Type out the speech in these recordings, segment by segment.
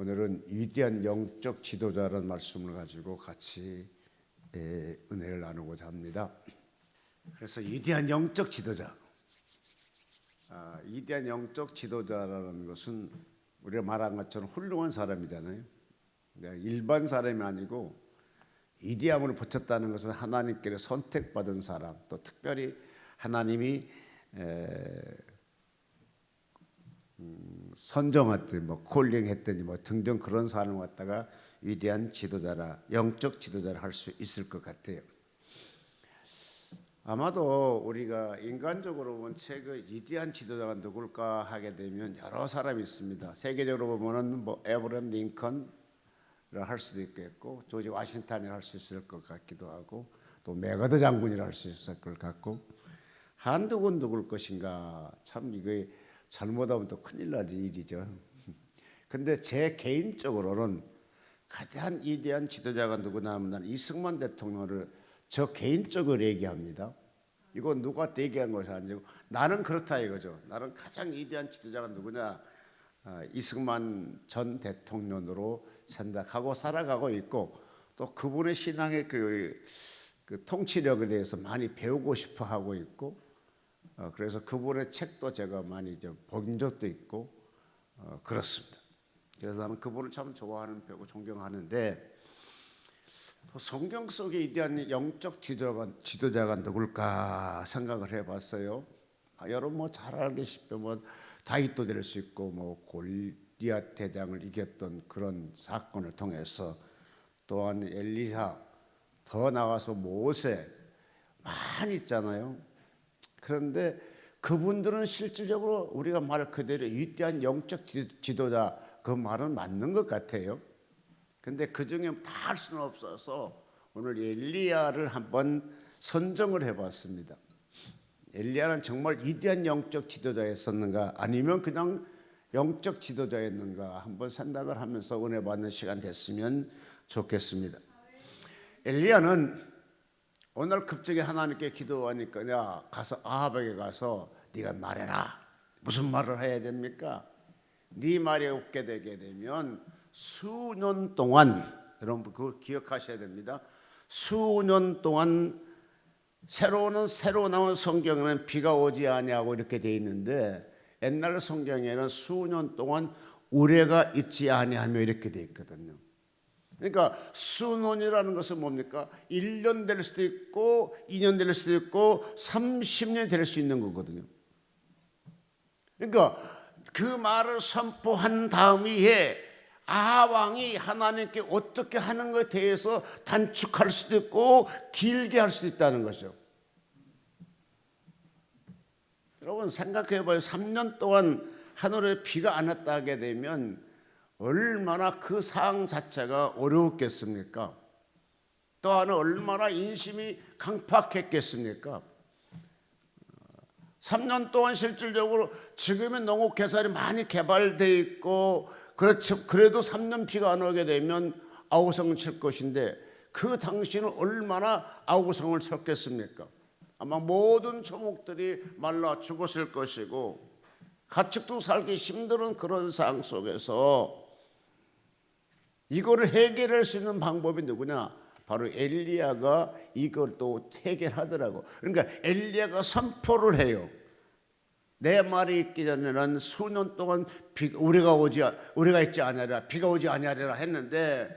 오늘은 위대한 영적 지도자라는 말씀을 가지고 같이 은혜를 나누고자 합니다. 그래서 위대한 영적 지도자, 위대한 영적 지도자라는 것은 우리가 말한 것처럼 훌륭한 사람이잖아요. 일반 사람이 아니고 위대함을 붙였다는 것은 하나님께로 선택받은 사람, 또 특별히 하나님이 선정했더니 콜링했더니 등등 그런 사람을 갖다가 위대한 지도자라, 영적 지도자라 할 수 있을 것 같아요. 아마도 우리가 인간적으로 보면 최고 위대한 지도자가 누굴까 하게 되면 여러 사람이 있습니다. 세계적으로 보면은 에브라임 링컨을 할 수도 있겠고, 조지 워싱턴을 할 수 있을 것 같기도 하고, 또 메가더 장군이라 할 수 있을 것 같고, 한국은 누굴 것인가? 참 이게 잘못하면 또 큰일 나지 일이죠. 근데 제 개인적으로는 가장 위대한 지도자가 누구냐 하면 나는 이승만 대통령을 저 개인적으로 얘기합니다. 이건 누구한테 얘기한 것이 아니고 나는 그렇다 이거죠. 나는 가장 위대한 지도자가 누구냐? 이승만 전 대통령으로 생각하고 살아가고 있고, 또 그분의 신앙의 그 통치력에 대해서 많이 배우고 싶어 하고 있고, 그래서 그분의 책도 제가 많이 본 적도 있고 그렇습니다. 그래서 나는 그분을 참 좋아하는 배우고 존경하는데, 또 성경 속에 위대한 영적 지도자가 누굴까 생각을 해봤어요. 여러분 잘 알겠지만 다윗도 될 수 있고 골리앗 대장을 이겼던 그런 사건을 통해서, 또한 엘리사, 더 나가서 모세 많이 있잖아요. 그런데 그분들은 실질적으로 우리가 말 그대로 위대한 영적 지도자, 그 말은 맞는 것 같아요. 근데 그 중에 다 할 수는 없어서 오늘 엘리야를 한번 선정을 해봤습니다. 엘리야는 정말 위대한 영적 지도자였었는가, 아니면 그냥 영적 지도자였는가 한번 생각을 하면서 은혜 받는 시간 됐으면 좋겠습니다. 엘리야는 오늘 급적이 하나님께 기도하니까 내가 가서 아합에게 가서 네가 말해라. 무슨 말을 해야 됩니까? 네 말이 없게 되게 되면 수년 동안, 여러분 그걸 기억하셔야 됩니다. 수년 동안 새로 나온 성경에는 비가 오지 아니하고 이렇게 돼 있는데, 옛날 성경에는 수년 동안 우레가 있지 아니하며 이렇게 돼 있거든요. 그러니까 수년이라는 것은 뭡니까? 1년 될 수도 있고 2년 될 수도 있고 30년 될 수 있는 거거든요. 그러니까 그 말을 선포한 다음에 아합 왕이 하나님께 어떻게 하는 것에 대해서 단축할 수도 있고 길게 할 수도 있다는 거죠. 여러분 생각해봐요. 3년 동안 하늘에 비가 안 왔다 하게 되면 얼마나 그 상황 자체가 어려웠겠습니까? 또한 얼마나 인심이 강팍했겠습니까? 3년 동안 실질적으로 지금의 농업 개발이 많이 개발되어 있고, 그렇죠. 그래도 3년 비가 안 오게 되면 아우성을 칠 것인데, 그 당시는 얼마나 아우성을 쳤겠습니까? 아마 모든 초목들이 말라 죽었을 것이고, 가축도 살기 힘든 그런 상황 속에서 이거를 해결할 수 있는 방법이 누구냐? 바로 엘리야가 이걸 또 해결하더라고. 그러니까 엘리야가 선포를 해요. 내 말이 있기 전에는 수년 동안 우리가 있지 아니하리라, 비가 오지 아니하리라 했는데,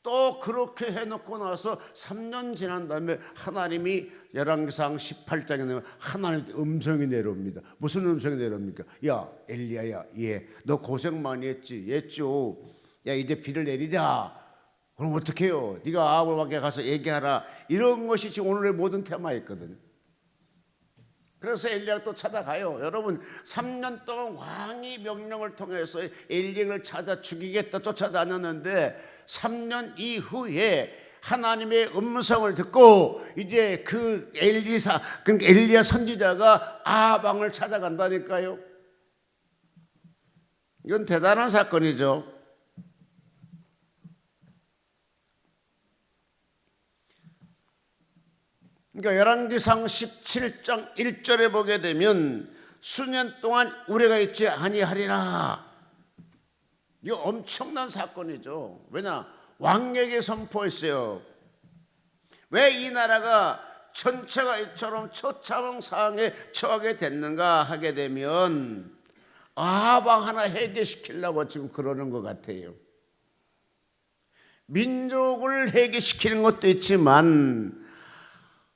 또 그렇게 해놓고 나서 3년 지난 다음에 하나님이 열왕기상 18장에 보면 하나님 음성이 내려옵니다. 무슨 음성이 내려옵니까? 야 엘리야야, 너 고생 많이 했지? 했죠. 야 이제 비를 내리자. 그럼 어떻게 해요? 네가 아합에게 가서 얘기하라. 이런 것이 지금 오늘의 모든 테마였거든요. 그래서 엘리야가 또 찾아가요. 여러분 3년 동안 왕이 명령을 통해서 엘리야를 찾아 죽이겠다 쫓아다녔는데, 3년 이후에 하나님의 음성을 듣고 이제 그 엘리야 선지자가 아합 왕을 찾아간다니까요. 이건 대단한 사건이죠. 그러니까 열왕기상 17장 1절에 보게 되면 수년 동안 우레가 있지 아니하리라. 이거 엄청난 사건이죠. 왜냐? 왕에게 선포했어요. 왜 이 나라가 전체가 이처럼 처참한 상황에 처하게 됐는가 하게 되면 아합 왕 하나 해결시키려고 지금 그러는 것 같아요. 민족을 해결시키는 것도 있지만,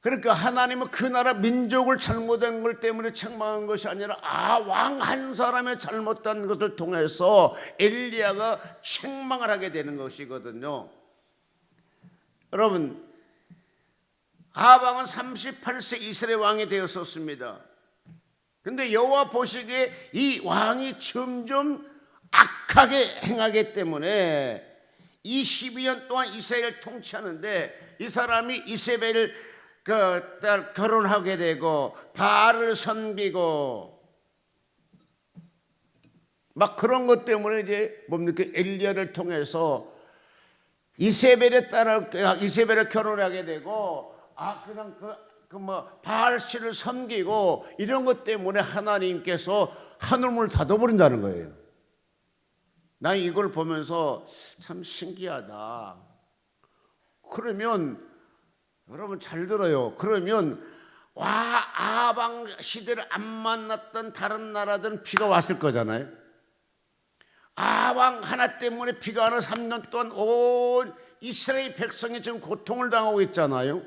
그러니까 하나님은 그 나라 민족을 잘못한 것 때문에 책망한 것이 아니라 왕 한 사람의 잘못한 것을 통해서 엘리야가 책망을 하게 되는 것이거든요. 여러분, 아합 왕은 38세 이스라엘 왕이 되었었습니다. 근데 여호와 보시기에 이 왕이 점점 악하게 행하기 때문에 이 12년 동안 이스라엘을 통치하는데, 이 사람이 이세벨을 딸 결혼하게 되고 바알을 섬기고 막 그런 것 때문에 이제 뭡니까? 엘리야를 통해서 이세벨의 딸을 이세벨을 결혼하게 되고 그냥 바알 씨를 섬기고 이런 것 때문에 하나님께서 하늘문을 닫아버린다는 거예요. 난 이걸 보면서 참 신기하다. 그러면 여러분 잘 들어요. 그러면 아합 왕 시대를 안 만났던 다른 나라들은 비가 왔을 거잖아요. 아합 왕 하나 때문에 비가 와서 3년 동안 온 이스라엘 백성이 지금 고통을 당하고 있잖아요.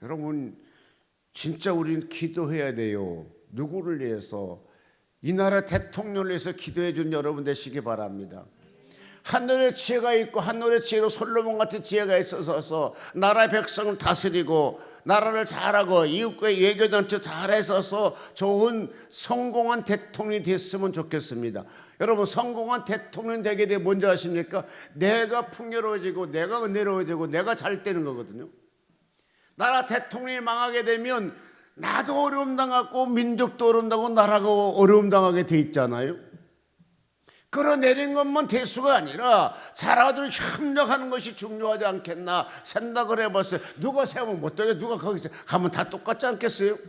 여러분 진짜 우리는 기도해야 돼요. 누구를 위해서? 이 나라 대통령을 위해서 기도해 준 여러분 되시기 바랍니다. 하늘의 지혜가 있고 하늘의 지혜로 솔로몬 같은 지혜가 있어서 나라의 백성을 다스리고 나라를 잘하고 이웃과 외교단체 잘해서 좋은 성공한 대통령이 됐으면 좋겠습니다. 여러분 성공한 대통령 되게 되면 뭔지 아십니까? 내가 풍요로워지고 내가 은혜로워지고 내가 잘 되는 거거든요. 나라 대통령이 망하게 되면 나도 어려움 당하고 민족도 어려움 당하고 나라가 어려움 당하게 돼 있잖아요. 끌어내린 것만 대수가 아니라 자라들이 협력하는 것이 중요하지 않겠나 생각을 해봤어요. 누가 세우면 못 되게 누가 거기서 가면 다 똑같지 않겠어요?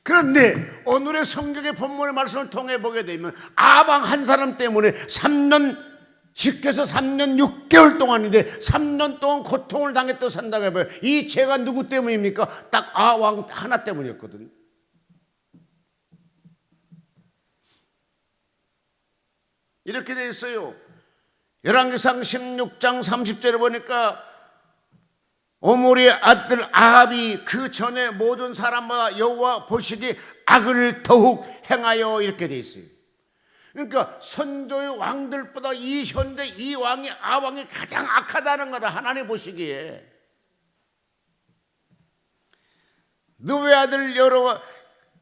그런데 오늘의 성경의 본문의 말씀을 통해 보게 되면 아방 한 사람 때문에 3년 쉽게 해서 3년 6개월 동안인데 3년 동안 고통을 당했다고 생각해봐요. 이 죄가 누구 때문입니까? 딱 왕 하나 때문이었거든요. 이렇게 되어 있어요. 열왕기상 16장 30절에 보니까 오므리의 아들 아합이 그 전에 모든 사람마다 여호와 보시기 악을 더욱 행하여 이렇게 되어 있어요. 그러니까 선조의 왕들보다 이 현대 이 왕이 아왕이 가장 악하다는 거다. 하나님 보시기에 누의 아들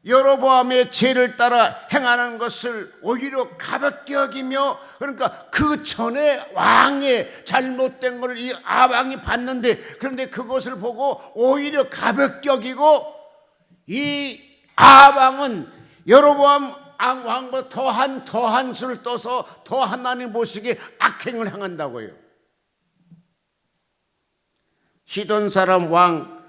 여로보암의 죄를 따라 행하는 것을 오히려 가볍게 여기며, 그러니까 그 전에 왕의 잘못된 걸 이 아왕이 봤는데, 그런데 그것을 보고 오히려 가볍게 여기고 이 아왕은 여로보암 왕보다 더한 수를 떠서 더 하나님 보시기에 악행을 행한다고요. 시돈 사람 왕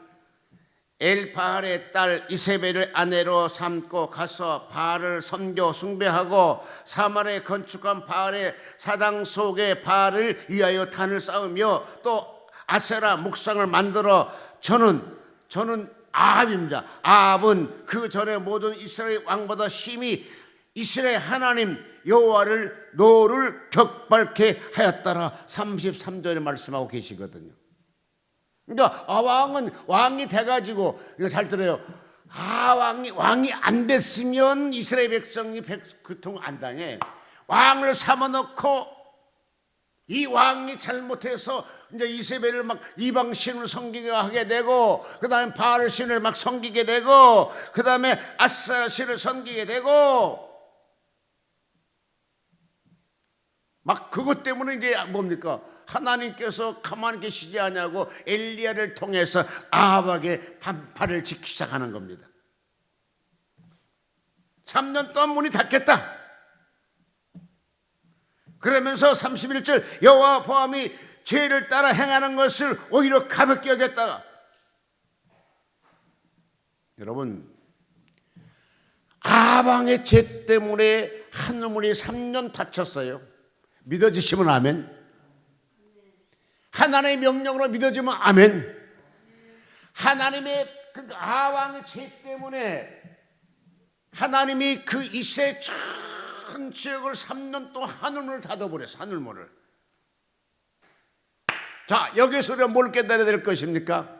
엘바알의 딸 이세벨을 아내로 삼고 가서 바알을 섬겨 숭배하고 사마리아에 건축한 바알의 사당 속에 바알을 위하여 단을 쌓으며 또 아세라 목상을 만들어 저는 아합입니다. 아합은 그 전에 모든 이스라엘 왕보다 심히 이스라엘 하나님 여호와를 노를 격발케 하였더라. 33절에 말씀하고 계시거든요. 그러니까 왕이 돼가지고, 이거 잘 들어요. 왕이 안 됐으면 이스라엘 백성이 고통 안 당해. 왕을 삼아놓고 이 왕이 잘못해서 이제 이세벨을 막 이방 신을 섬기게 하게 되고, 그 다음에 바알 신을 막 섬기게 되고, 그 다음에 아세라 신을 섬기게 되고, 막 그것 때문에 이제 뭡니까? 하나님께서 가만히 계시지 않냐고 엘리야를 통해서 아합에게 단파를 짓기 시작하는 겁니다. 3년 동안 문이 닫겠다. 그러면서 31절 여호와 보암이 죄를 따라 행하는 것을 오히려 가볍게 여겼다가, 여러분 아합 왕의 죄 때문에 하늘문이 3년 닫혔어요. 믿어지시면 아멘. 하나님의 명령으로 믿어지면 아멘. 하나님의 그 아왕의 죄 때문에 하나님이 그 이스라엘 전 지역을 3년 동안 하늘문을 닫아버렸어요. 하늘문을. 자, 여기서 우리가 뭘 깨달아야 될 것입니까?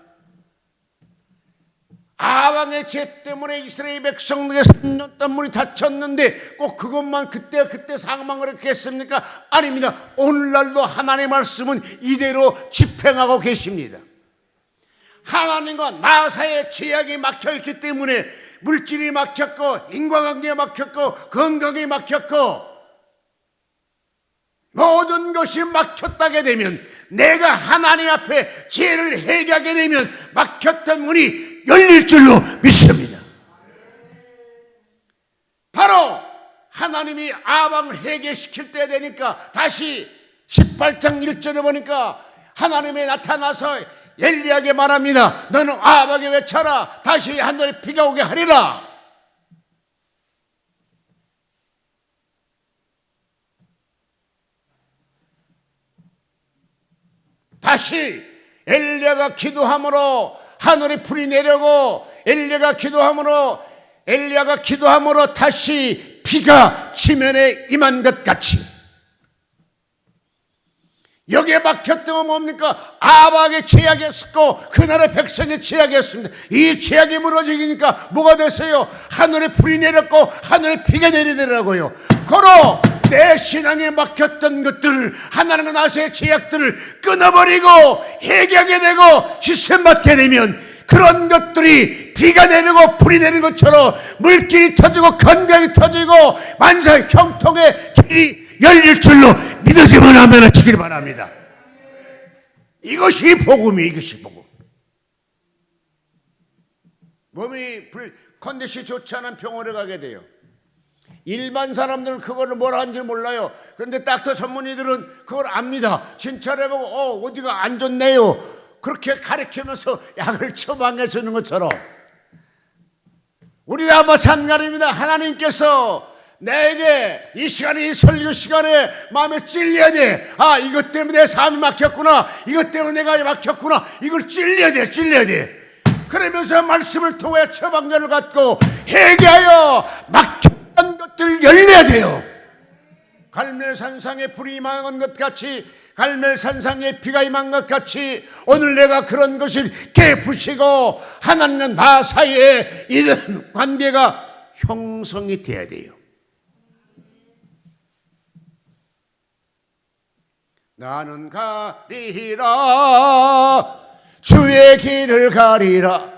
아왕의 죄 때문에 이스라엘 백성들의 3년 동안 문이 닫혔는데 꼭 그것만 그때 상황만 그렇게 했습니까? 아닙니다. 오늘날도 하나님의 말씀은 이대로 집행하고 계십니다. 하나님과 나 사이에 죄악이 막혀있기 때문에 물질이 막혔고 인과관계가 막혔고 건강이 막혔고 모든 것이 막혔다게 되면 내가 하나님 앞에 죄를 회개하게 되면 막혔던 문이 열릴 줄로 믿습니다. 바로 하나님이 아방을 회개시킬 때 되니까 다시 18장 1절에 보니까 하나님이 나타나서 엘리야에게 말합니다. 너는 아방에 외쳐라. 다시 하늘에 비가 오게 하리라. 다시 엘리야가 기도함으로 하늘에 불이 내려고 엘리야가 기도함으로 다시 비가 지면에 임한 것 같이 여기에 막혔던 건 뭡니까? 아방의 죄악이었고 그날의 백성의 죄악이었습니다. 이 죄악이 무너지니까 뭐가 됐어요? 하늘에 불이 내렸고 하늘에 비가 내리더라고요. 고로 내 신앙에 막혔던 것들을 하나님과 나서의 죄악들을 끊어버리고 회개하게 되고 시샘받게 되면 그런 것들이 비가 내리고 불이 내리는 것처럼 물길이 터지고 건강이 터지고 만사 형통의 길이 열릴 줄로 믿어지면 아멘 하시길 바랍니다. 이것이 복음이 이것이 복음. 몸이 컨디션이 좋지 않은 병원에 가게 돼요. 일반 사람들은 그거를 뭐라 하는지 몰라요. 그런데 닥터 전문의들은 그걸 압니다. 진찰해보고 어디가 안 좋네요. 그렇게 가르치면서 약을 처방해 주는 것처럼 우리가 마찬가지입니다. 하나님께서 내게 이 시간에 이 설교 시간에 마음에 찔려야 돼. 아, 이것 때문에 내 삶이 막혔구나. 이것 때문에 내가 막혔구나. 이걸 찔려야 돼. 그러면서 말씀을 통해 처방전을 갖고 회개하여 막혔던 것들을 열려야 돼요. 갈멜산상에 불이 임한 것 같이 갈멜산상에 비가 임한 것 같이 오늘 내가 그런 것을 깨부시고 하나님과 나 사이에 이런 관계가 형성이 돼야 돼요. 나는 가리라 주의 길을 가리라.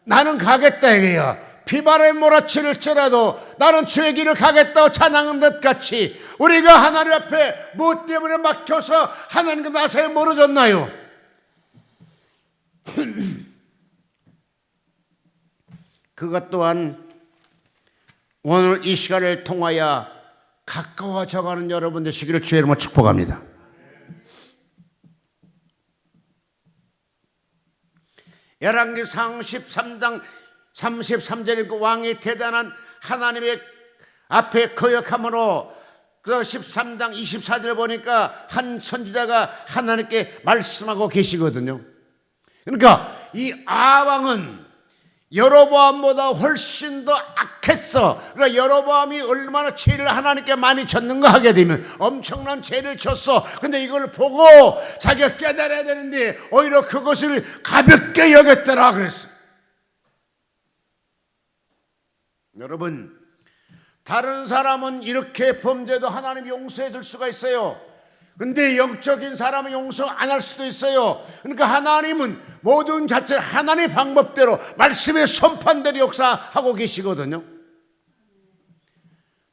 나는 가겠다 이게야. 비바람이 몰아칠지라도 나는 주의 길을 가겠다고 찬양한 것 같이 우리가 하나님 앞에 무엇 때문에 막혀서 하나님과 나 사이에 멀어졌나요? 그것 또한 오늘 이 시간을 통하여 가까워져가는 여러분 되시기를 주의 이름으로 축복합니다. 열왕기상 13장 33절에 그 왕이 대단한 하나님의 앞에 거역함으로 그 13장 24절에 보니까 한 선지자가 하나님께 말씀하고 계시거든요. 그러니까 이 아왕은 여로보암보다 훨씬 더 악했어. 그러니까 여로보암이 얼마나 죄를 하나님께 많이 졌는가 하게 되면 엄청난 죄를 졌어. 근데 이걸 보고 자기가 깨달아야 되는데 오히려 그것을 가볍게 여겼더라 그랬어. 여러분, 다른 사람은 이렇게 범죄도 하나님 용서해 줄 수가 있어요. 근데 영적인 사람은 용서 안 할 수도 있어요. 그러니까 하나님은 모든 자체 하나님의 방법대로 말씀의 선판대로 역사하고 계시거든요.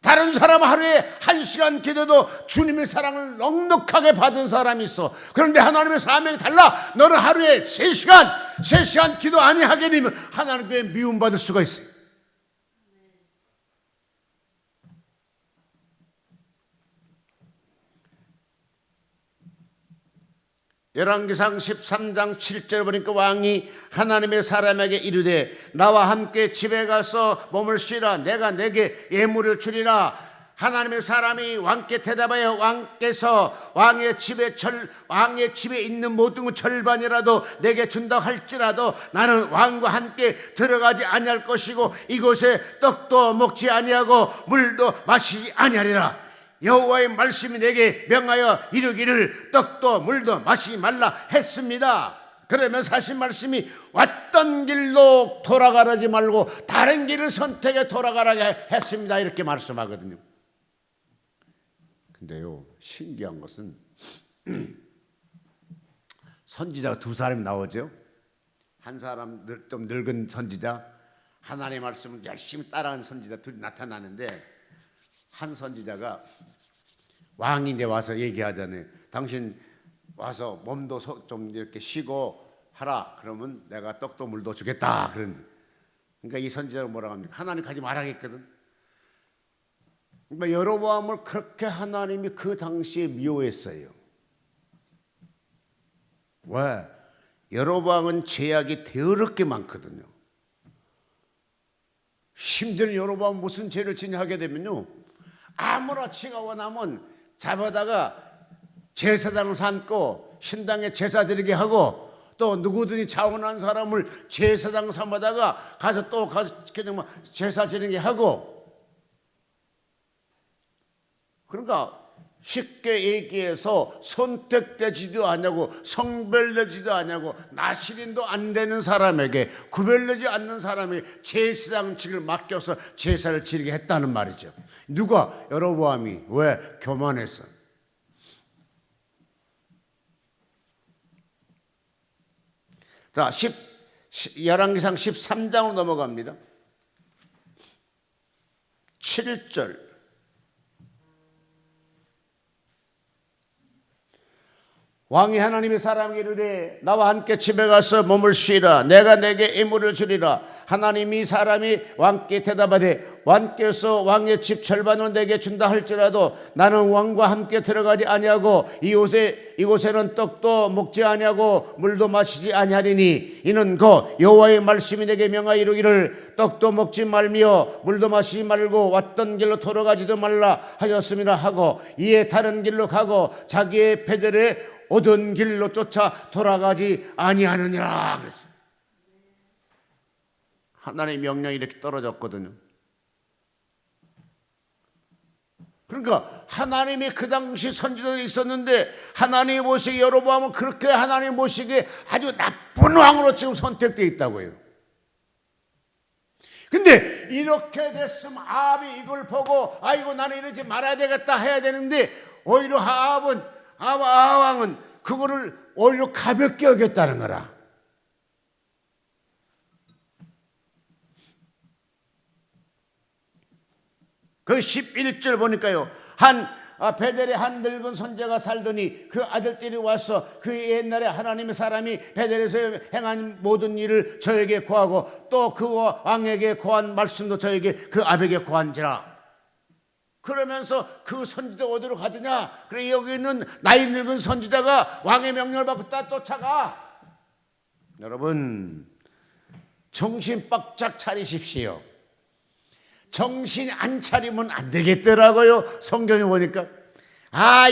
다른 사람 하루에 1시간 기도도 주님의 사랑을 넉넉하게 받은 사람이 있어. 그런데 하나님의 사명이 달라. 너는 하루에 3시간 기도 안 하게 되면 하나님께 미움받을 수가 있어요. 열왕기상 13장 7절 보니까 왕이 하나님의 사람에게 이르되 나와 함께 집에 가서 몸을 쉬라. 내가 내게 예물을 주리라. 하나님의 사람이 왕께 대답하여 왕께서 왕의 집에 있는 모든 것 절반이라도 내게 준다 할지라도 나는 왕과 함께 들어가지 아니할 것이고 이곳에 떡도 먹지 아니하고 물도 마시지 아니하리라. 여호와의 말씀이 내게 명하여 이르기를 떡도 물도 마시지 말라 했습니다. 그러면서 하신 말씀이 왔던 길로 돌아가지 말고 다른 길을 선택해 돌아가라고 했습니다. 이렇게 말씀하거든요. 근데요, 신기한 것은 선지자가 두 사람이 나오죠. 한 사람 좀 늙은 선지자, 하나님의 말씀을 열심히 따라하는 선지자 둘이 나타나는데, 한 선지자가 왕인데 와서 얘기하잖아요. 당신 와서 몸도 좀 이렇게 쉬고 하라. 그러면 내가 떡도 물도 주겠다. 그러니까 이 선지자가 뭐라고 합니까? 하나님 가지 말아야겠거든. 그러니까 여로보암을 그렇게 하나님이 그 당시에 미워했어요. 왜? 여로보암은 죄악이 더럽게 많거든요. 힘든 여로보암 무슨 죄를 지냐 하게 되면요, 아무렇지가 원하면 잡아다가 제사장을 삼고 신당에 제사 드리게 하고, 또 누구든지 자원한 사람을 제사장 삼아다가 가서 그냥 제사 드리게 하고. 그러니까 쉽게 얘기해서 선택되지도 않냐고, 성별되지도 않냐고, 나실인도 안 되는 사람에게, 구별되지 않는 사람에게 제사장직을 맡겨서 제사를 지르게 했다는 말이죠. 누가? 여로보암이. 왜? 교만했어. 자, 열왕기상 13장으로 넘어갑니다. 7절. 왕이 하나님의 사람에게 이르되 나와 함께 집에 가서 몸을 쉬라. 내가 내게 이물을 주리라. 하나님이 사람이 왕께 대답하되 왕께서 왕의 집 절반을 내게 준다 할지라도 나는 왕과 함께 들어가지 아니하고 이곳에는 떡도 먹지 아니하고 물도 마시지 아니하리니 이는 곧 여호와의 말씀이 내게 명하여 이르기를 떡도 먹지 말며 물도 마시지 말고 왔던 길로 돌아가지도 말라 하였음이라 하고, 이에 다른 길로 가고 자기의 배들에 오던 길로 쫓아 돌아가지 아니하느니라 그랬어요. 하나님의 명령이 이렇게 떨어졌거든요. 그러니까 하나님이 그 당시 선지자들이 있었는데 하나님이 보시기에 여로보암은 그렇게 하나님이 보시기에 아주 나쁜 왕으로 지금 선택되어 있다고요. 근데 이렇게 됐으면 아합이 이걸 보고 아이고 나는 이러지 말아야 되겠다 해야 되는데, 오히려 아합왕은 그거를 오히려 가볍게 여겼다는 거라. 그 11절 보니까요, 베델에 한 늙은 선지자가 살더니 그 아들들이 와서 그 옛날에 하나님의 사람이 베델에서 행한 모든 일을 저에게 고하고 또 그 왕에게 고한 말씀도 저에게 그 아벨에게 고한지라. 그러면서 그 선지자 어디로 가느냐? 그래, 여기 있는 나이 늙은 선지자가 왕의 명령을 받고 쫓아가. 여러분, 정신 바짝 차리십시오. 정신 안 차리면 안 되겠더라고요. 성경에 보니까.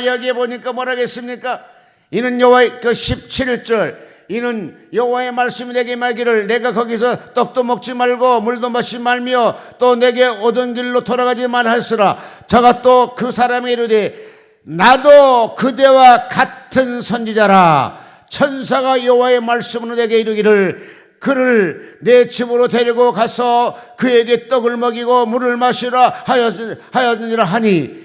여기에 보니까 뭐라겠습니까? 이는 여호와의 그 17절, 이는 여호와의 말씀이 내게 말기를 내가 거기서 떡도 먹지 말고 물도 마시지 말며 또 내게 오던 길로 돌아가지 말하였으라. 저가 또 그 사람에게 이르되 나도 그대와 같은 선지자라. 천사가 여호와의 말씀으로 내게 이르기를 그를 내 집으로 데리고 가서 그에게 떡을 먹이고 물을 마시라 하였느니라 하니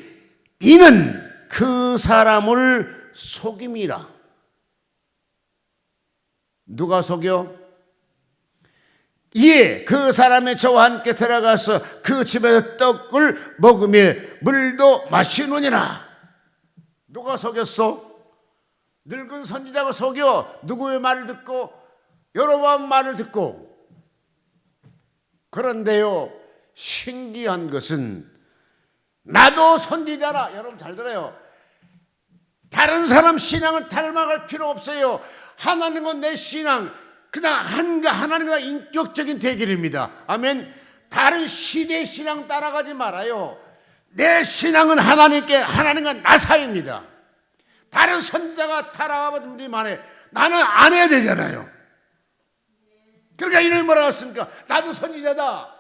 이는 그 사람을 속임이라. 누가 속여? 이에 그 사람이 저와 함께 들어가서 그 집에서 떡을 먹으며 물도 마시느니라. 누가 속였어? 늙은 선지자가 속여. 누구의 말을 듣고? 여로보암 말을 듣고. 그런데요, 신기한 것은 나도 선지자라. 여러분 잘 들어요. 다른 사람 신앙을 닮아갈 필요 없어요. 하나님과 내 신앙, 그냥 하나님과 인격적인 대결입니다. 아멘. 다른 시대의 신앙 따라가지 말아요. 내 신앙은 하나님과 나 사이입니다. 다른 선지자가 타락하면 나는 안 해야 되잖아요. 그러니까 이놈이 뭐라고 했습니까? 나도 선지자다.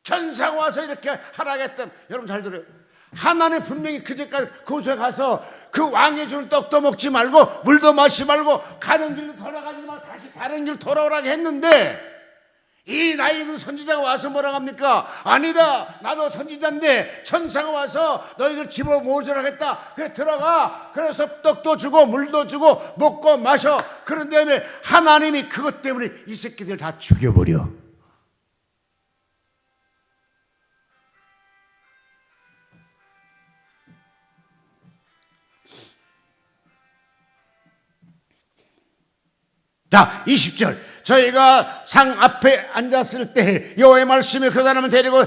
천사가 와서 이렇게 하라겠다면, 여러분 잘 들어요. 하나님 분명히 그제까지 그곳에 가서 그 왕이 준 떡도 먹지 말고 물도 마시지 말고 가는 길로 돌아가지 말고 다시 다른 길로 돌아오라고 했는데, 이 나이 든 선지자가 와서 뭐라고 합니까? 아니다, 나도 선지자인데 천사가 와서 너희들 집으로 모셔라겠다. 그래 들어가. 그래서 떡도 주고 물도 주고 먹고 마셔. 그런 다음에 하나님이 그것 때문에 이 새끼들 다 죽여버려. 자, 20절. 저희가 상 앞에 앉았을 때 여호와의 말씀이 그 사람을 데리고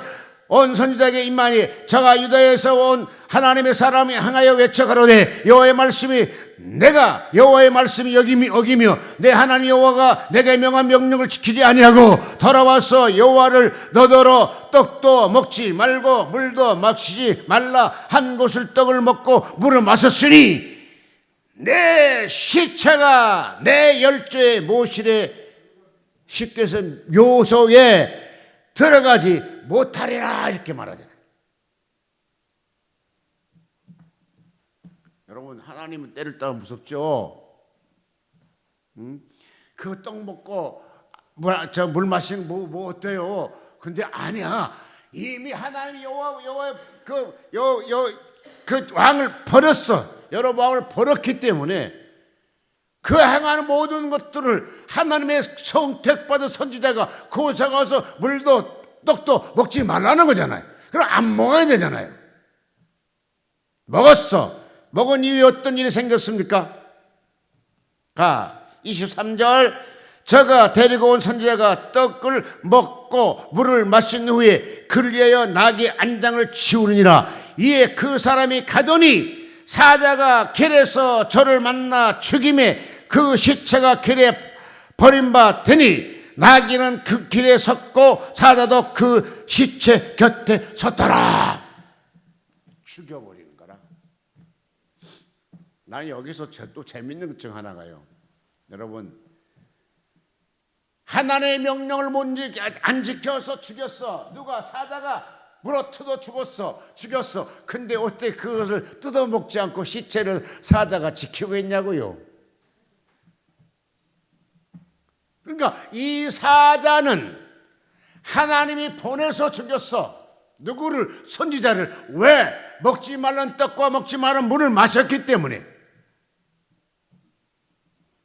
온 선지자에게 임하니 저가 유다에서 온 하나님의 사람이 향하여 외쳐 가로되 여호와의 말씀이 내가 여호와의 말씀이 어기며 내 하나님 여호와가 내게 명한 명령을 지키지 아니하고 돌아와서 여호와를 너더러 떡도 먹지 말고 물도 마시지 말라 한 곳을 떡을 먹고 물을 마셨으니 내 시체가 내 열조의 모실에 쉽게 해서 묘소에 들어가지 못하리라 이렇게 말하잖아요. 여러분, 하나님은 때를 따라 무섭죠. 그 떡 먹고 물 마시는 뭐 어때요? 근데 아니야. 이미 하나님 여호와 그 왕을 버렸어. 여로보암을 버렸기 때문에 그 행하는 모든 것들을 하나님의 선택받은 선지자가 그곳에 가서 물도 떡도 먹지 말라는 거잖아요. 그럼 안 먹어야 되잖아요. 먹었어. 먹은 이후에 어떤 일이 생겼습니까? 23절. 저가 데리고 온 선지자가 떡을 먹고 물을 마신 후에 그를 위하여 나귀 안장을 치우느니라. 이에 그 사람이 가더니 사자가 길에서 저를 만나 죽임에 그 시체가 길에 버림바 되니 나귀는 그 길에 섰고 사자도 그 시체 곁에 섰더라. 죽여버리는 거라. 난 여기서 또 재밌는 것 중 하나가요. 여러분, 하나님의 명령을 안 지켜서 죽였어. 누가? 사자가 물어뜯어 죽였어. 근데 어떻게 그것을 뜯어먹지 않고 시체를 사자가 지키고 있냐고요. 그러니까 이 사자는 하나님이 보내서 죽였어. 누구를? 선지자를. 왜? 먹지 말란 떡과 먹지 말란 물을 마셨기 때문에.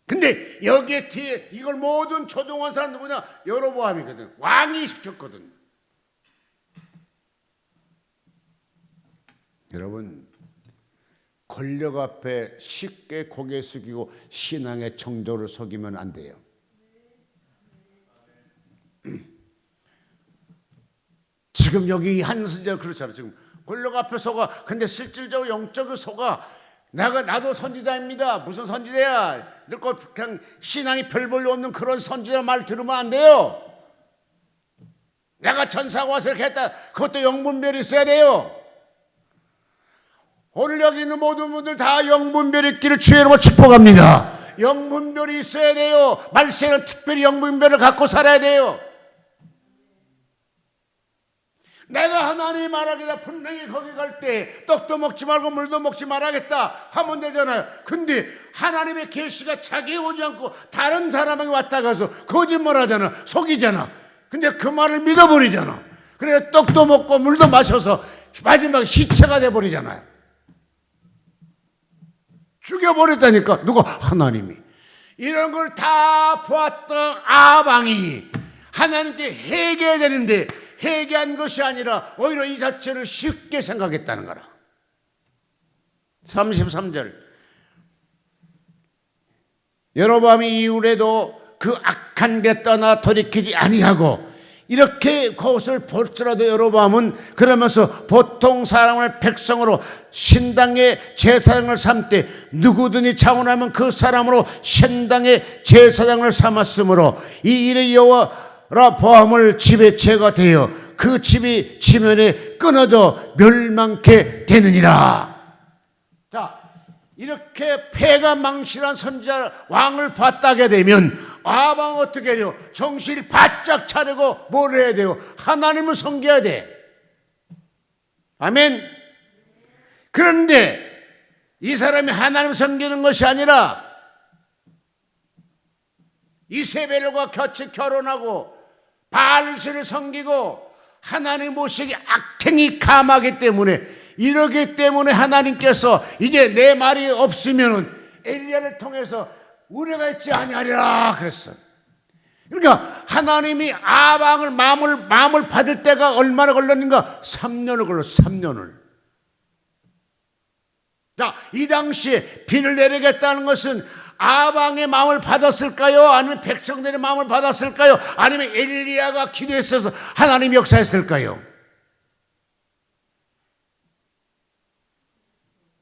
근데 여기에 뒤에 이걸 모든 조종한 사람 누구냐? 여로보암이거든. 왕이 시켰거든. 여러분, 권력 앞에 쉽게 고개 숙이고 신앙의 정조를 속이면 안 돼요. 지금 여기 한 선지자 그렇잖아요. 지금 권력 앞에 속아. 근데 실질적으로 영적으로 속아. 나도 선지자입니다. 무슨 선지자야? 늙고 그냥 신앙이 별 볼일 없는 그런 선지자 말 들으면 안 돼요. 내가 천사가 와서 이렇게 했다. 그것도 영분별이 있어야 돼요. 오늘 여기 있는 모든 분들 다 영분별이 있기를 주의 이름으로 축복합니다. 영분별이 있어야 돼요. 말세는 특별히 영분별을 갖고 살아야 돼요. 내가 하나님이 말하겠다. 분명히 거기 갈 때 떡도 먹지 말고 물도 먹지 말아야겠다 하면 되잖아요. 근데 하나님의 계시가 자기에 오지 않고 다른 사람에게 왔다 가서 거짓말하잖아. 속이잖아. 근데 그 말을 믿어버리잖아. 그래서 떡도 먹고 물도 마셔서 마지막에 시체가 돼버리잖아요. 죽여버렸다니까. 누가? 하나님이. 이런 걸 다 보았던 아방이 하나님께 회개해야 되는데 회개한 것이 아니라 오히려 이 자체를 쉽게 생각했다는 거라. 33절. 여로보암이 이후에도 그 악한 데 떠나 돌이키지 아니하고 이렇게 그것을 볼지라도 여로보암은 그러면서 보통 사람을 백성으로 신당의 제사장을 삼되 누구든지 차원하면 그 사람으로 신당의 제사장을 삼았으므로 이 일에 여호와라 보암을 집에 제거되어 그 그 집이 지면에 끊어져 멸망케 되느니라. 자, 이렇게 폐가 망신한 선지자 왕을 봤다게 되면 아방은 어떻게 돼요? 정신을 바짝 차리고 뭘 해야 돼요? 하나님을 섬겨야 돼. 아멘. 그런데 이 사람이 하나님을 섬기는 것이 아니라 이세벨과 같이 결혼하고 바알신을 섬기고 하나님 모시기 악행이 감하기 때문에, 이러기 때문에 하나님께서 이제 내 말이 없으면 엘리야를 통해서 우려가 있지 아니하리라 그랬어. 그러니까 하나님이 아방을 마음을 받을 때가 얼마나 걸렸는가? 3년을 걸렸어. 3년을. 자, 이 당시에 비를 내리겠다는 것은 아방의 마음을 받았을까요? 아니면 백성들의 마음을 받았을까요? 아니면 엘리야가 기도했어서 하나님이 역사했을까요?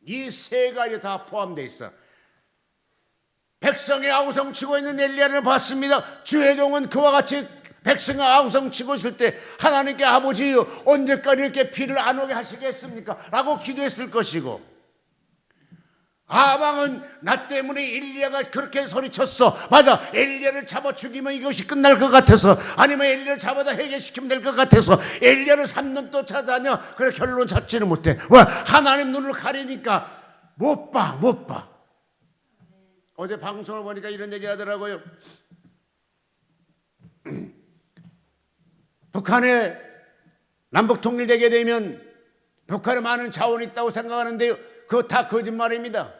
이 세 가지 다 포함되어 있어. 백성이 아우성치고 있는 엘리야를 봤습니다. 주회동은 그와 같이 백성이 아우성치고 있을 때 하나님께 아버지요, 언제까지 이렇게 비를 안 오게 하시겠습니까? 라고 기도했을 것이고, 아방은 나 때문에 엘리야가 그렇게 소리쳤어. 맞아, 엘리야를 잡아 죽이면 이것이 끝날 것 같아서, 아니면 엘리야를 잡아다 해결시키면 될 것 같아서 엘리야를 3년 또 찾아다녀. 그래 결론 찾지는 못해. 왜? 하나님 눈을 가리니까 못 봐. 어제 방송을 보니까 이런 얘기 하더라고요. 북한에 남북 통일되게 되면 북한에 많은 자원이 있다고 생각하는데요, 그거 다 거짓말입니다.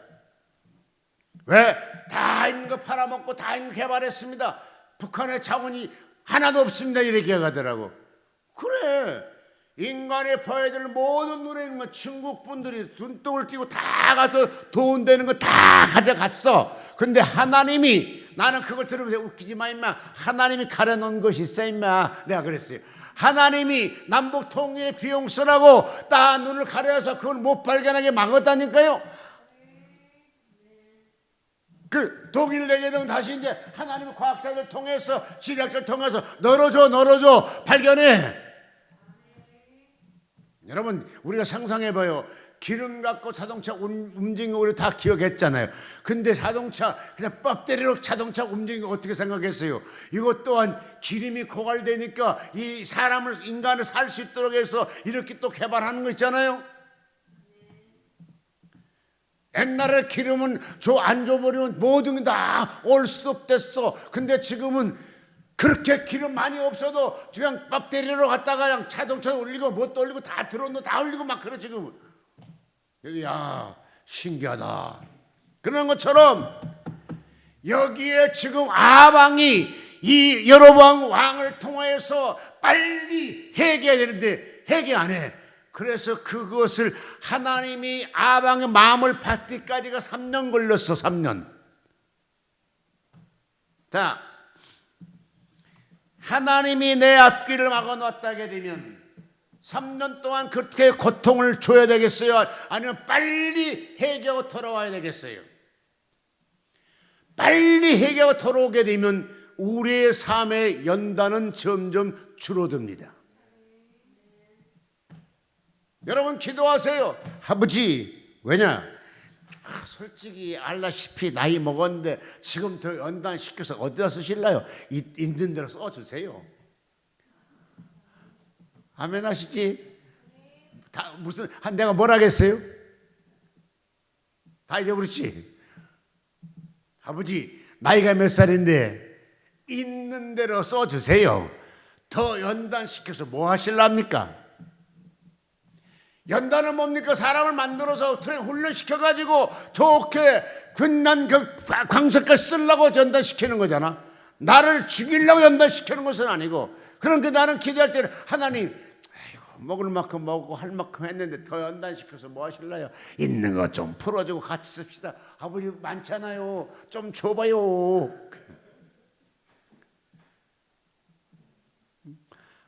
왜? 다 있는 거 팔아먹고 다 있는 거 개발했습니다. 북한의 자원이 하나도 없습니다. 이렇게 하더라고. 그래, 인간의 봐야 될 모든 눈에 있는 거 중국 분들이 눈독을 띄고 다 가서 돈 되는 거 다 가져갔어. 근데 하나님이, 나는 그걸 들으면서 웃기지 마 임마, 하나님이 가려놓은 것이 있어 임마, 내가 그랬어요. 하나님이 남북 통일의 비용 쓰라고 딱 눈을 가려서 그걸 못 발견하게 막았다니까요. 그 독일 내게 되면 다시 이제 하나님의 과학자들 통해서, 지리학자를 통해서 널어줘 발견해. 여러분, 우리가 상상해봐요. 기름 갖고 자동차 움직이는 거 우리 다 기억했잖아요. 근데 자동차 그냥 뻑대리로 자동차 움직이는 거 어떻게 생각했어요? 이것 또한 기름이 고갈되니까 이 사람을, 인간을 살 수 있도록 해서 이렇게 또 개발하는 거 있잖아요. 옛날에 기름은 안 줘버리면 모든 게 다 올 수도 됐어. 근데 지금은 그렇게 기름 많이 없어도 그냥 배터리로 갔다가 그냥 자동차 올리고 뭣도 올리고 다 들어오는 다 올리고 막 그래 지금은. 야, 신기하다. 그런 것처럼 여기에 지금 아방이 이 여로보암 왕을 통해서 빨리 회개해야 되는데 회개 안 해. 그래서 그것을 하나님이 아방의 마음을 받기까지가 3년 걸렸어. 3년. 자, 하나님이 내 앞길을 막아놨다게 되면 3년 동안 그렇게 고통을 줘야 되겠어요? 아니면 빨리 회개하고 돌아와야 되겠어요? 빨리 회개하고 돌아오게 되면 우리의 삶의 연단은 점점 줄어듭니다. 여러분 기도하세요. 아버지, 왜냐? 솔직히 알다시피 나이 먹었는데 지금 더 연단시켜서 어디다 쓰실래요? 있는 대로 써주세요. 아멘 하시지? 다 무슨 내가 뭘 하겠어요? 다 잊어버렸지? 아버지, 나이가 몇 살인데 있는 대로 써주세요. 더 연단시켜서 뭐 하실랍니까? 연단은 뭡니까? 사람을 만들어서 훈련시켜가지고 좋게 끝난 그 광석을 쓰려고 연단시키는 거잖아. 나를 죽이려고 연단시키는 것은 아니고. 그러니까 나는 기도할 때는 하나님, 아이고, 먹을 만큼 먹고 할 만큼 했는데 더 연단시켜서 뭐 하실래요? 있는 거 좀 풀어주고 같이 씁시다. 아버지 많잖아요. 좀 줘봐요.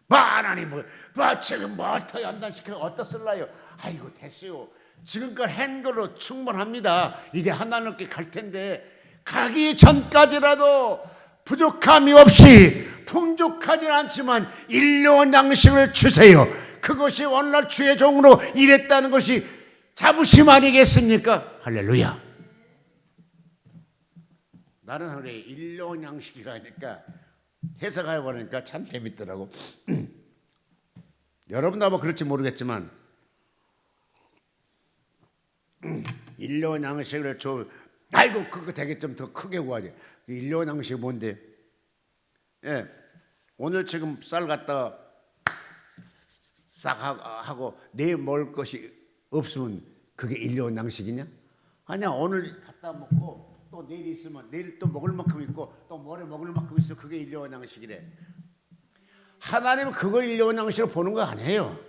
하나님 지금 뭘 더 연단시켜서 어디다 쓸라요? 아이고 됐어요. 지금껏 한 걸로 충분합니다. 이제 하나님께 갈 텐데 가기 전까지라도 부족함이 없이 풍족하진 않지만 일용할 양식을 주세요. 그것이 오늘날 주의 종으로 일했다는 것이 자부심 아니겠습니까? 할렐루야. 나는 그래 일용할 양식이라니까 해석해 보니까 참 재밌더라고. 여러분도 아마 그럴지 모르겠지만 일용할 양식을 줘. 아이고 그거 되게 좀 더 크게 구하지. 일용할 양식이 뭔데? 예, 오늘 지금 쌀 갖다가 싹 하고 내일 먹을 것이 없으면 그게 일용할 양식이냐? 아니야. 오늘 갖다 먹고 또 내일 있으면 내일 또 먹을 만큼 있고 또 모레 먹을 만큼 있어. 그게 일용할 양식이래. 하나님은 그걸 일용할 양식으로 보는 거 아니에요.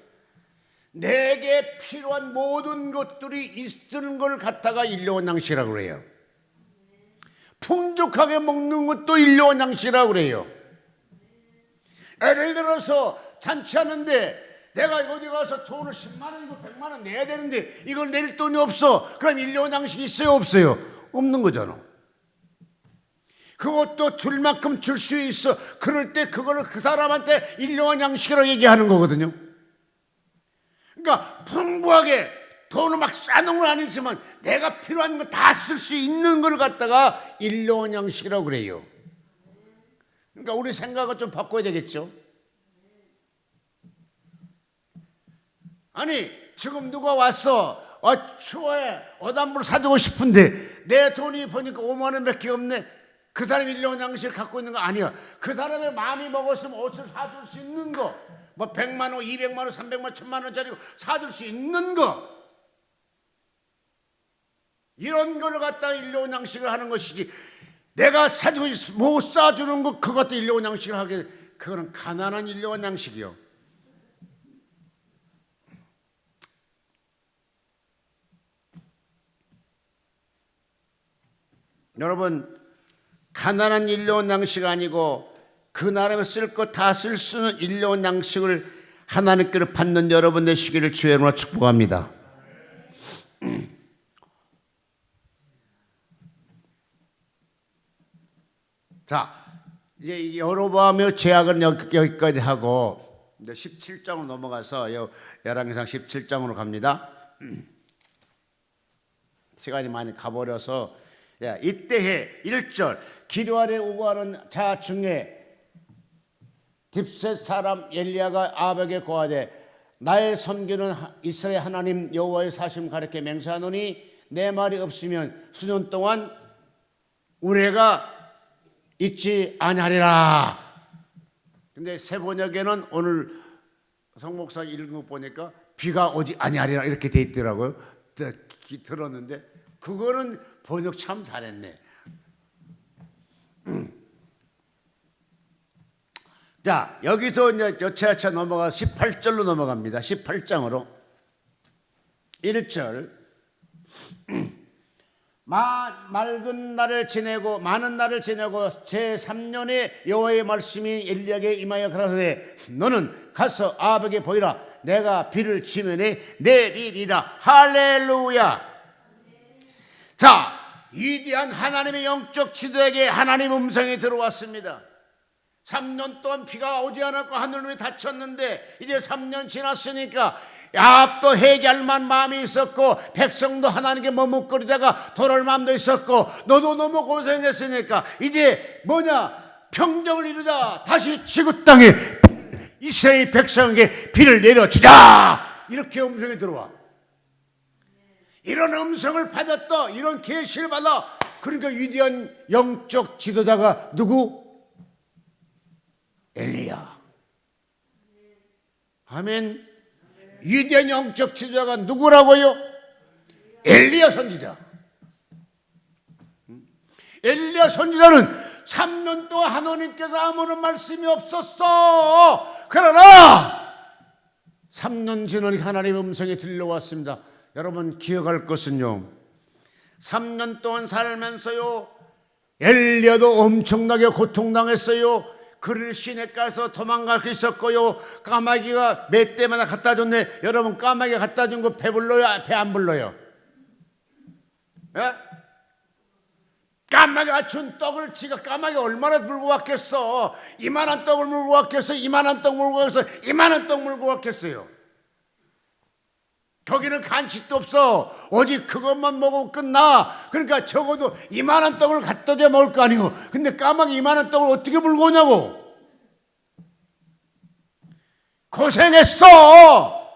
내게 필요한 모든 것들이 있는 걸 갖다가 일용할 양식이라고 그래요. 풍족하게 먹는 것도 일용할 양식이라고 그래요. 예를 들어서 잔치하는데 내가 어디 가서 돈을 10만 원이고 100만 원 내야 되는데 이걸 낼 돈이 없어. 그럼 일용할 양식이 있어요 없어요? 없는 거잖아. 그것도 줄 만큼 줄 수 있어. 그럴 때 그거를 그 사람한테 일용할 양식이라고 얘기하는 거거든요. 그러니까 풍부하게 돈을 막 쌓는 건 아니지만 내가 필요한 거 다 쓸 수 있는 걸 갖다가 일용할 양식이라고 그래요. 그러니까 우리 생각을 좀 바꿔야 되겠죠. 아니 지금 누가 왔어. 추워해. 어단물 사주고 싶은데 내 돈이 보니까 5만 원밖에 없네. 그 사람이 일용할 양식을 갖고 있는 거 아니야. 그 사람의 마음이 먹었으면 옷을 사줄 수 있는 거, 뭐 100만 원, 200만 원, 300만 원, 1000만 원짜리 사줄 수 있는 거, 이런 걸 갖다가 일용할 양식을 하는 것이지. 내가 사주고 못 사주는 거 그것도 일용할 양식을 하게. 그거는 가난한 일용할 양식이요. 여러분, 가난한 일용할 양식 아니고 그 나라에 쓸 것 다 쓸 수 있는 일용할 양식을 하나님께로 받는 여러분 되시기를 주의 이름으로 축복합니다. 자, 이제 여로보암의 죄악은 여기까지 하고 이제 17장으로 넘어가서 열왕기상 17장으로 갑니다. 시간이 많이 가버려서 이때에 1절 기르알에 오고 하는 자 중에 딥셋 사람 엘리야가 아합에게 고하되 나의 섬기는 이스라엘 하나님 여호와의 사심 가르쳐 맹세하노니 내 말이 없으면 수년 동안 우레가 있지 아니하리라. 근데 새 번역에는 오늘 성목사 읽은 거 보니까 비가 오지 아니하리라 이렇게 돼 있더라고요. 들었는데 그거는 번역 참 잘했네. 자, 여기서 이제 여차여차 넘어가 18절로 넘어갑니다. 18장으로 1절 맑은 날을 지내고 많은 날을 지내고 제3년에 여호와의 말씀이 엘리야에게 임하여 가라사대 너는 가서 아합에게 보이라. 내가 비를 지면에 내리리라. 할렐루야. 자, 위대한 하나님의 영적 지도에게 하나님의 음성이 들어왔습니다. 3년 동안 비가 오지 않았고 하늘문이 닫혔는데 이제 3년 지났으니까 아합도 회개할 마음이 있었고 백성도 하나님께 머뭇거리다가 돌아올 마음도 있었고 너도 너무 고생했으니까 이제 뭐냐, 평정을 이루자. 다시 지구 땅에 이스라엘 백성에게 비를 내려주자. 이렇게 음성이 들어와. 이런 음성을 받았다. 이런 계시를 받아. 그러니까 위대한 영적 지도자가 누구? 엘리야. 아멘. 위대한 영적 지도자가 누구라고요? 엘리야 선지자. 엘리야 선지자는 3년 동안 하나님께서 아무런 말씀이 없었어. 그러나 3년 지나니까 하나님의 음성이 들려왔습니다. 여러분 기억할 것은요, 3년 동안 살면서요 엘리야도 엄청나게 고통당했어요. 그를 시냇가에서 도망갈 수 있었고요. 까마귀가 몇 대마다 갖다 줬네. 여러분 까마귀가 갖다 준 거 배 불러요? 배 안 불러요? 예? 까마귀 갖춘 떡을 지가 까마귀 얼마나 물고 왔겠어? 이만한 떡을 물고 왔겠어? 이만한 떡 물고 왔어? 이만한 떡 물고 왔겠어요? 거기는 간식도 없어. 오직 그것만 먹으면 끝나. 그러니까 적어도 이만한 떡을 갖다 대 먹을 거 아니오. 근데 까마귀 이만한 떡을 어떻게 물고 오냐고. 고생했어.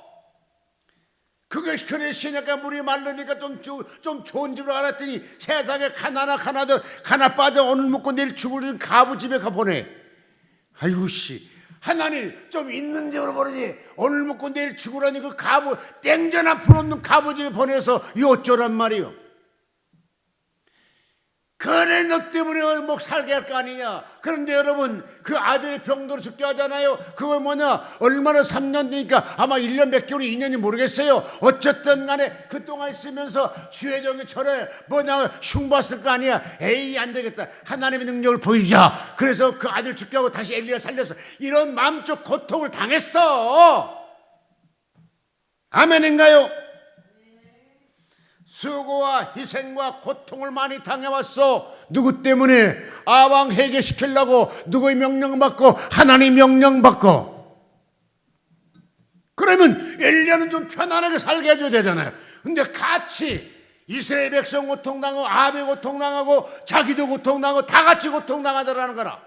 그게 그랬으니까 물이 마르니까 좀 좋은 집으로 알았더니 세상에 가나 빠져 오늘 먹고 내일 죽을 가부 집에 가보내. 아이고 씨, 하나님 좀 있는 집으로 보내지. 오늘 먹고 내일 죽으라니 그 가부 땡전 한 푼 없는 가부 집에 보내서 이 어쩌란 말이요. 그래 너 때문에 뭐 살게 할 거 아니냐. 그런데 여러분 그 아들이 병들어 죽게 하잖아요. 그거 뭐냐, 얼마나 3년 되니까 아마 1년 몇 개월이 2년이 모르겠어요. 어쨌든 간에 그동안 있으면서 주혜정이 저래 뭐냐 흉봤을 거 아니야. 에이 안 되겠다, 하나님의 능력을 보이자. 그래서 그 아들 죽게 하고 다시 엘리야 살려서 이런 마음적 고통을 당했어. 아멘인가요? 수고와 희생과 고통을 많이 당해왔어. 누구 때문에? 아왕 해결시키려고 누구의 명령받고 하나님 명령받고. 그러면 엘리야는 좀 편안하게 살게 해줘야 되잖아요. 근데 같이 이스라엘 백성 고통당하고 아합이 고통당하고 자기도 고통당하고 다 같이 고통당하더라는 거라.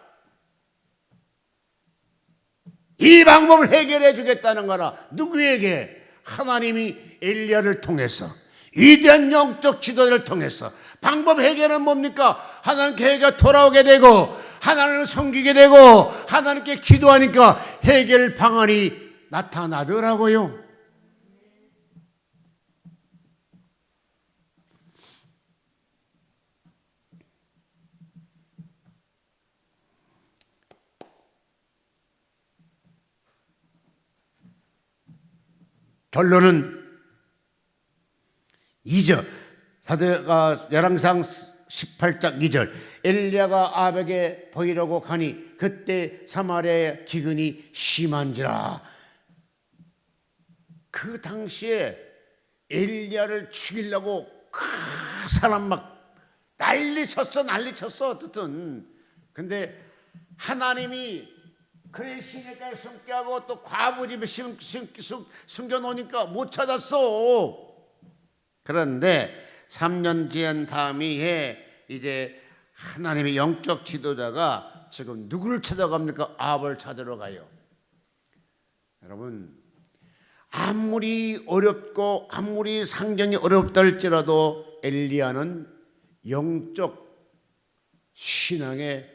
이 방법을 해결해 주겠다는 거라. 누구에게? 하나님이 엘리야를 통해서, 위대한 영적 지도자를 통해서. 방법 해결은 뭡니까? 하나님께 해결 돌아오게 되고 하나님을 섬기게 되고 하나님께 기도하니까 해결 방안이 나타나더라고요. 결론은 2절 사도가 열왕상 18장 2절 엘리야가 아합에게 보이려고 가니 그때 사마리아의 기근이 심한지라. 그 당시에 엘리야를 죽이려고 사람 막 난리 쳤어 어쨌든. 근데 하나님이 그래 시내가에 숨게 하고 또 과부 집에 숨겨놓으니까 못 찾았어. 그런데 3년 지난 다음에 이제 하나님의 영적 지도자가 지금 누구를 찾아갑니까? 아합을 찾으러 가요. 여러분 아무리 어렵고 아무리 상정이 어렵다 할지라도 엘리야는 영적 신앙에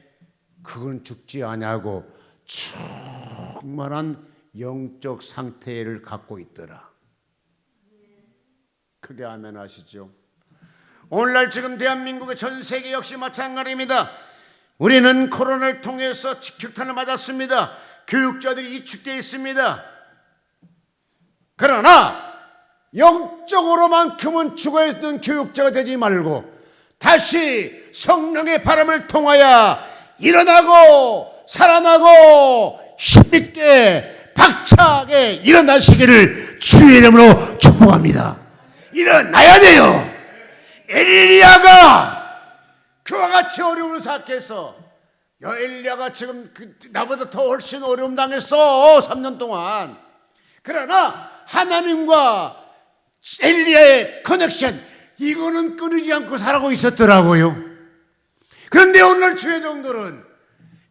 그건 죽지 아니하고 충만한 영적 상태를 갖고 있더라. 크게 아멘 하시죠. 오늘날 지금 대한민국의 전 세계 역시 마찬가지입니다. 우리는 코로나를 통해서 직격탄을 맞았습니다. 교육자들이 위축되어 있습니다. 그러나 영적으로만큼은 죽어야 있는 교육자가 되지 말고 다시 성령의 바람을 통하여 일어나고 살아나고 힘있게 박차게 일어나시기를 주의 이름으로 축복합니다. 일어나야 돼요. 엘리야가 그와 같이 어려움을 삭해서 엘리야가 지금 나보다 더 훨씬 어려움 당했어 3년 동안. 그러나 하나님과 엘리야의 커넥션 이거는 끊이지 않고 살아가고 있었더라고요. 그런데 오늘 주의 종들은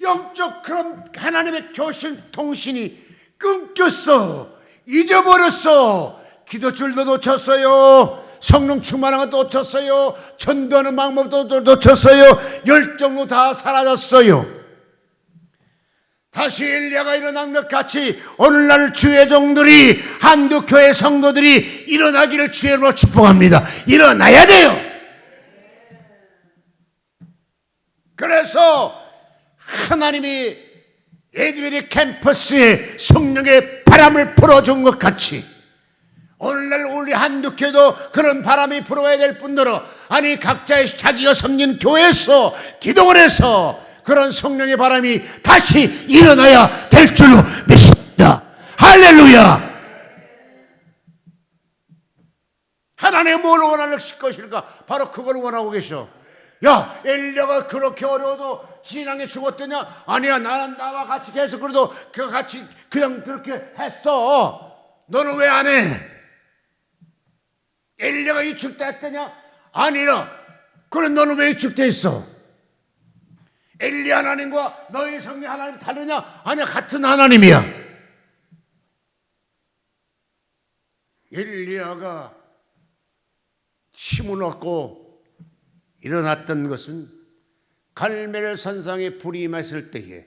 영적 그런 하나님의 교신 통신이 끊겼어. 잊어버렸어. 기도줄도 놓쳤어요. 성령 충만한 것도 놓쳤어요. 전도하는 방법도 놓쳤어요. 열정도 다 사라졌어요. 다시 엘리야가 일어난 것 같이 오늘날 주의 종들이 한두 교회 성도들이 일어나기를 주의로 축복합니다. 일어나야 돼요. 그래서 하나님이 에드베리 캠퍼스에 성령의 바람을 불어준 것 같이 오늘날 우리 한두 교회도 그런 바람이 불어야 될 뿐더러 아니 각자의 자기가 섬긴 교회에서 기도원에서 그런 성령의 바람이 다시 일어나야 될 줄로 믿습니다. 할렐루야. 하나님이 뭘 원하실 것일까? 바로 그걸 원하고 계셔. 야, 엘리야가 그렇게 어려워도 진앙에 죽었더냐? 아니야, 나는 나와 같이 계속 그래도 그 같이 그냥 그렇게 했어. 너는 왜 안 해? 엘리야가 이 죽다 했더냐? 아니라. 그래, 너는 왜 죽대 있어? 엘리야 하나님과 너희 성령 하나님 다르냐? 아니야, 같은 하나님이야. 엘리야가 힘을 얻고 일어났던 것은 갈멜 산상에 불이 임했을 때에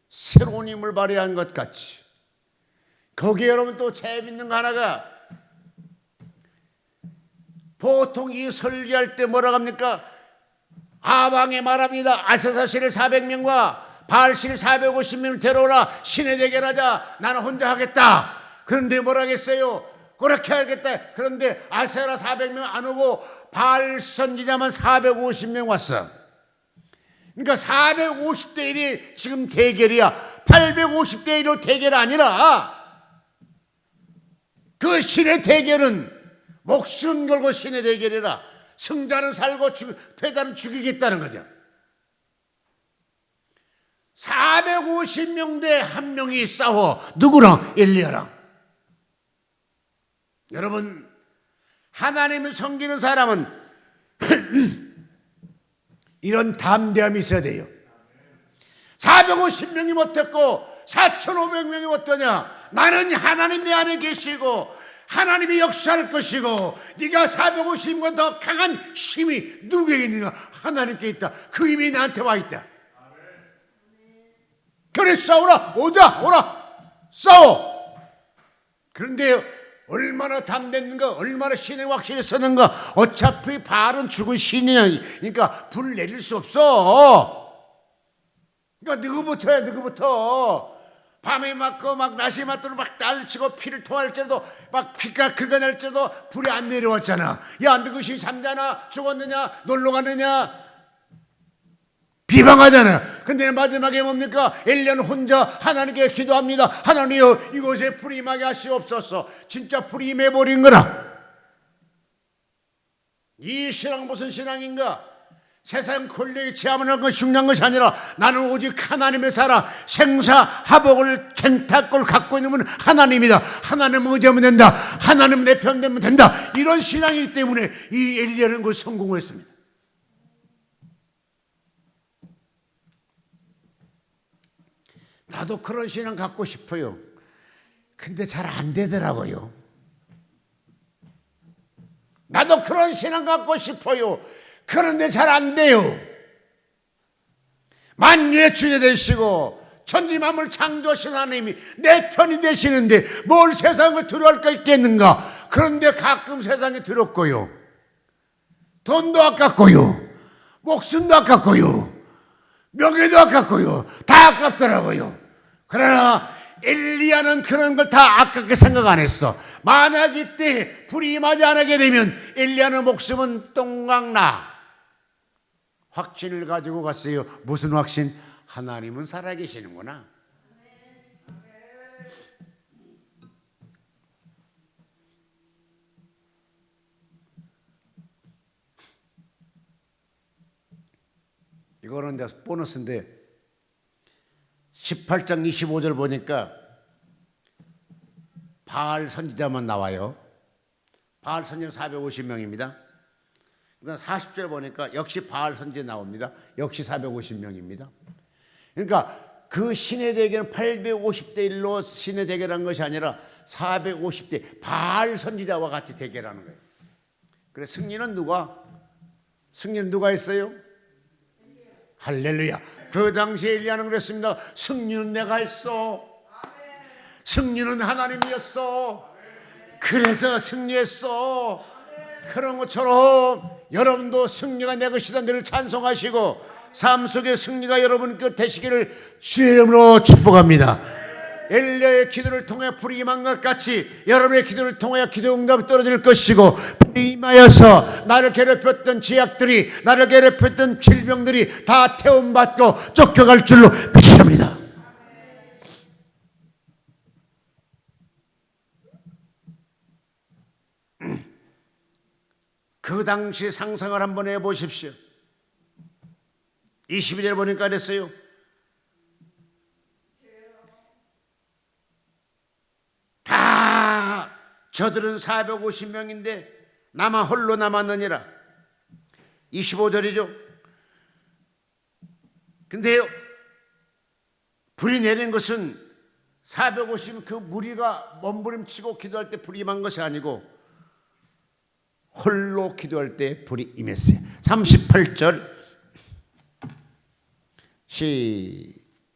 새로운 힘을 발휘한 것 같이, 거기에 여러분 또 재밌는 거 하나가, 보통 이 설교할 때 뭐라고 합니까? 아방에 말합니다. 아세사 신을 400명과 바알 신을 450명을 데려오라, 신의 대결하자. 나는 혼자 하겠다. 그런데 뭐라 하겠어요? 그렇게 하겠다. 그런데 아세라 400명 안 오고 바알 선지자만 450명 왔어. 그러니까 450대 1이 지금 대결이야. 850대 1로 대결 아니라, 그 신의 대결은 목숨 걸고 신의 대결이라. 승자는 살고 패자는 죽이겠다는 거죠. 450명 대 한 명이 싸워. 누구랑? 엘리야랑. 여러분, 하나님을 섬기는 사람은 이런 담대함이 있어야 돼요. 450명이 못했고 4,500명이 어떠냐? 나는 하나님 내 안에 계시고 하나님이 역사할 것이고, 네가 450명 더 강한 힘이 누구에게 있는가? 하나님께 있다. 그 힘이 나한테 와 있다. 그래, 싸우라. 오라. 싸워. 그런데 얼마나 담댔는가, 얼마나 신의 확신이 서는가. 어차피 바알은 죽은 신이니까 불 내릴 수 없어. 그러니까 누구부터 밤에 맞고 막 낮에 맞도록 막 날치고 피를 토할지라도 막 피가 긁어낼지라도 불이 안 내려왔잖아. 야, 너것이 잠자나? 죽었느냐? 놀러 가느냐? 비방하잖아. 근데 마지막에 뭡니까? 엘리야는 혼자 하나님께 기도합니다. 하나님이여, 이곳에 불이 임하게 하시옵소서. 진짜 불이 임해버린 거라. 이 신앙 무슨 신앙인가? 세상 권력에 제한하는 것, 중요한 것이 아니라 나는 오직 하나님의 사랑, 생사하복을 켄타꼴 갖고 있는 분은 하나님이다. 하나님 의지하면 된다. 하나님 내 편 되면 된다. 이런 신앙이기 때문에 이 엘리야는 그 성공을 했습니다. 나도 그런 신앙 갖고 싶어요. 근데 잘 안 되더라고요. 나도 그런 신앙 갖고 싶어요. 그런데 잘 안 돼요. 만유의 주제 되시고 천지만물 창조하신 하나님이 내 편이 되시는데 뭘 세상을 두려워할 거 있겠는가? 그런데 가끔 세상이 두렵고요, 돈도 아깝고요, 목숨도 아깝고요, 명예도 아깝고요, 다 아깝더라고요. 그러나 엘리야는 그런 걸 다 아깝게 생각 안 했어. 만약 이때 불이 임하지 않게 되면 엘리야는 목숨은 똥강나. 확신을 가지고 갔어요. 무슨 확신? 하나님은 살아계시는구나. 이거는 이제 보너스인데 18장 25절 보니까 바알 선지자만 나와요. 바알 선지자 450명입니다. 그다음 40절 보니까 역시 바알 선지자 나옵니다. 역시 450명입니다. 그러니까 그 신의 대결은 850대 1로 신의 대결한 것이 아니라 450대 바알 선지자와 같이 대결하는 거예요. 그래서 승리는 누가 했어요? 할렐루야. 그 당시에 엘리야는 그랬습니다. 승리는 내가 했어. 승리는 하나님이었어. 그래서 승리했어. 그런 것처럼 여러분도 승리가 내 것이다 늘 찬송하시고 삶 속에 승리가 여러분 그 되시기를 주의 이름으로 축복합니다. 엘리야의 기도를 통해 불이 임한 것 같이 여러분의 기도를 통해 기도 응답이 떨어질 것이고, 불이 임하여서 나를 괴롭혔던 죄악들이, 나를 괴롭혔던 질병들이 다 태움받고 쫓겨갈 줄로 믿습니다. 그 당시 상상을 한번 해보십시오. 22절 보니까 그랬어요. 다 저들은 450명인데 나만 홀로 남았느니라. 25절이죠. 근데요, 불이 내린 것은 450 그 무리가 몸부림치고 기도할 때 불이 임한 것이 아니고 홀로 기도할 때 불이 임했어요. 38절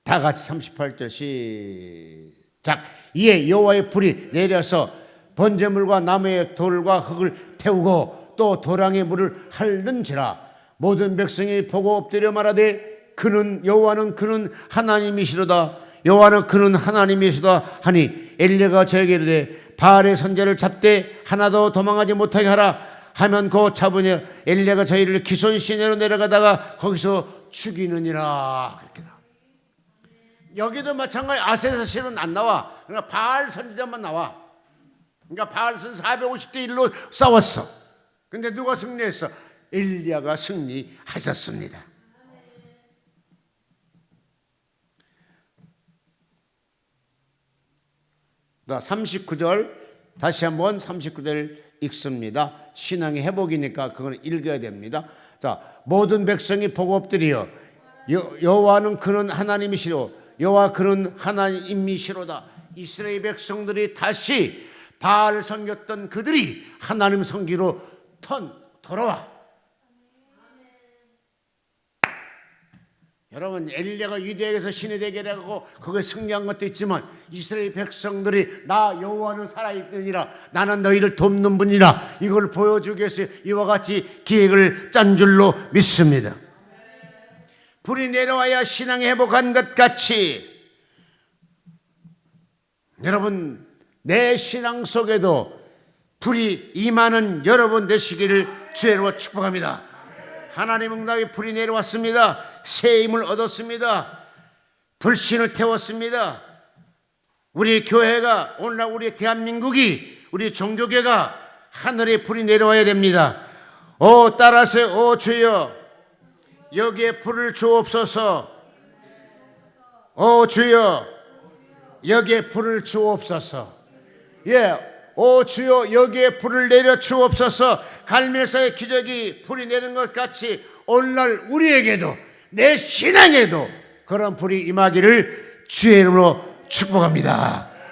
다 같이 38절 시작. 이에 여호와의 불이 내려서 번제물과 나무의 돌과 흙을 태우고 또 도랑의 물을 핥는지라. 모든 백성이 보고 엎드려 말하되 그는 여호와는 그는 하나님이시로다. 여호와는 그는 하나님이시로다 하니 엘리야가 저에게 이르되 바알의 선지자를 잡되 하나도 도망하지 못하게 하라 하면 곧 잡으니 엘리야가 저희를 기손 시내로 내려가다가 거기서 죽이느니라. 그렇게 나와. 여기도 마찬가지. 아세사실은 안 나와. 그러니까 바알 선지자만 나와. 그러니까 바알은 450대 1로 싸웠어. 근데 누가 승리했어? 엘리야가 승리하셨습니다. 자, 39절 다시 한번 39절 읽습니다. 신앙의 회복이니까 그건 읽어야 됩니다. 자, 모든 백성이 보고 엎드려 여호와는 그는 하나님이시로 여호와 그는 하나님이시로다. 이스라엘 백성들이 다시 바알을 섬겼던 그들이 하나님 섬기로 돌아와. 여러분, 엘리야가 위대하게서 신의 대결하고 거기에 승리한 것도 있지만 이스라엘 백성들이 나 여호와는 살아있느니라, 나는 너희를 돕는 분이라, 이걸 보여주기 위해서 이와 같이 기획을 짠 줄로 믿습니다. 불이 내려와야 신앙이 회복한 것 같이 여러분, 내 신앙 속에도 불이 임하는 여러분 되시기를 주의 이름으로 축복합니다. 하나님 응답의 불이 내려왔습니다. 새 힘을 얻었습니다. 불신을 태웠습니다. 우리 교회가, 오늘날 우리 대한민국이, 우리 종교계가 하늘에 불이 내려와야 됩니다. 따라서 주여 여기에 불을 주옵소서. 주여 여기에 불을 주옵소서. 주여 여기에 불을 내려 주옵소서. 갈멜사의 기적이 불이 내린 것 같이 오늘날 우리에게도, 내 신앙에도 그런 불이 임하기를 주의 이름으로 축복합니다.